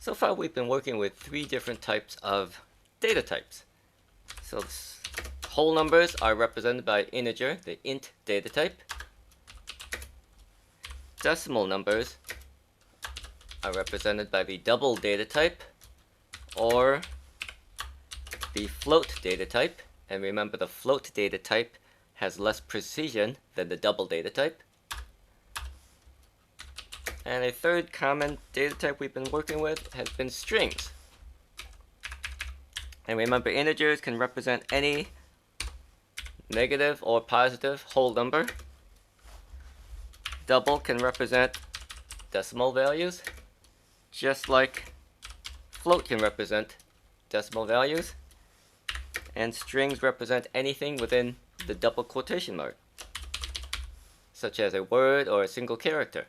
So far we've been working with three different types of data types. So whole numbers are represented by integer, the int data type. Decimal numbers are represented by the double data type or the float data type. And remember, the float data type has less precision than the double data type. And a third common data type we've been working with has been strings. And remember, integers can represent any negative or positive whole number. Double can represent decimal values, just like float can represent decimal values. And strings represent anything within the double quotation mark, such as a word or a single character.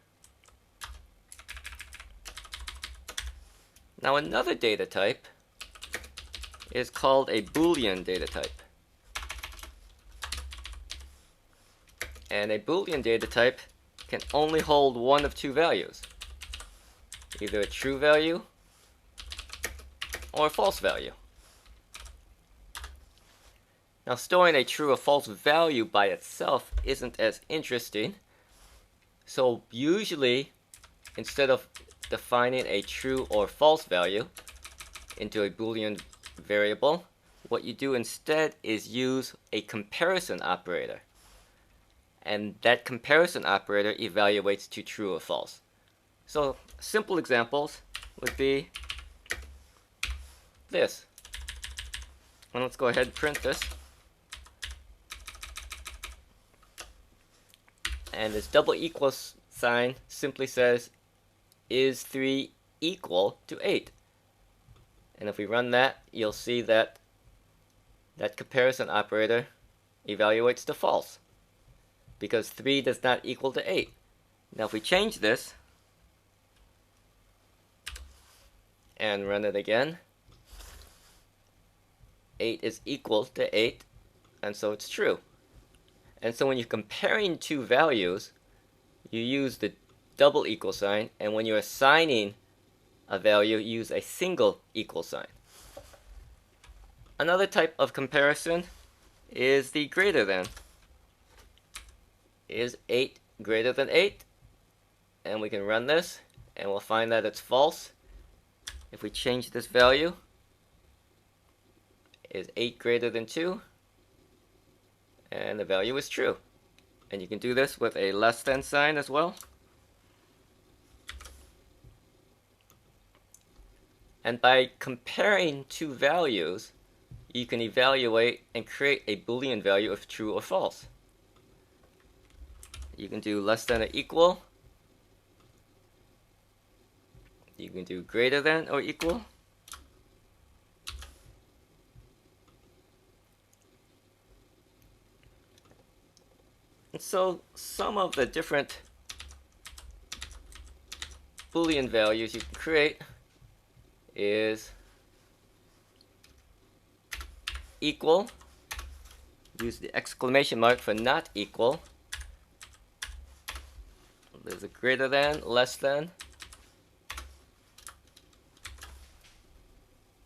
Now another data type is called a Boolean data type. And a Boolean data type can only hold one of two values, either a true value or a false value. Now storing a true or false value by itself isn't as interesting, so usually instead of defining a true or false value into a Boolean variable, what you do instead is use a comparison operator. And that comparison operator evaluates to true or false. So simple examples would be this. And let's go ahead and print this. And this double equals sign simply says, is 3 equal to 8? And if we run that, you'll see that that comparison operator evaluates to false, because 3 does not equal to 8. Now if we change this and run it again, 8 is equal to 8, and so it's true. And so when you're comparing two values, you use the double equal sign, and when you're assigning a value, you use a single equal sign. Another type of comparison is the greater than. Is 8 greater than 8? And we can run this, and we'll find that it's false. If we change this value, is 8 greater than 2? And the value is true. And you can do this with a less than sign as well. And by comparing two values, you can evaluate and create a Boolean value of true or false. You can do less than or equal. You can do greater than or equal. And so some of the different Boolean values you can create is equal. Use the exclamation mark for not equal. There's a greater than, less than,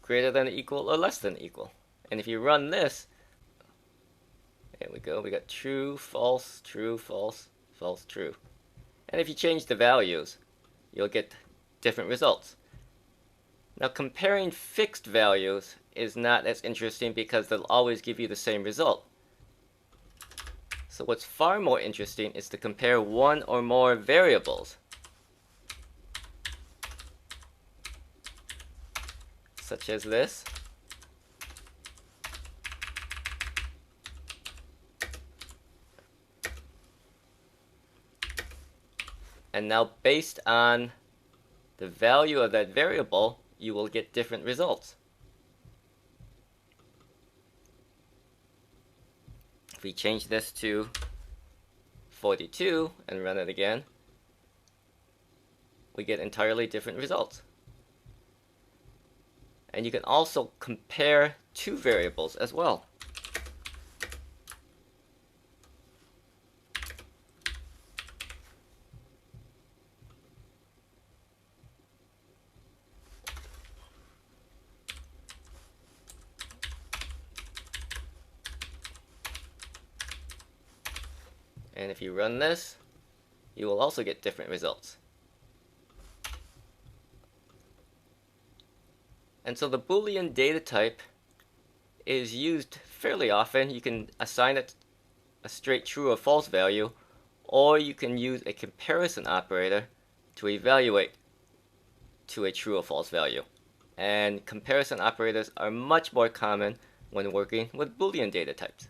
greater than, equal, or less than equal. And if you run this, there we go, we got true, false, false, true. And if you change the values, you'll get different results. Now comparing fixed values is not as interesting because they'll always give you the same result. So what's far more interesting is to compare one or more variables, such as this. And now based on the value of that variable, you will get different results. If we change this to 42 and run it again, we get entirely different results. And you can also compare two variables as well. And if you run this, you will also get different results. And so the Boolean data type is used fairly often. You can assign it a straight true or false value, or you can use a comparison operator to evaluate to a true or false value. And comparison operators are much more common when working with Boolean data types.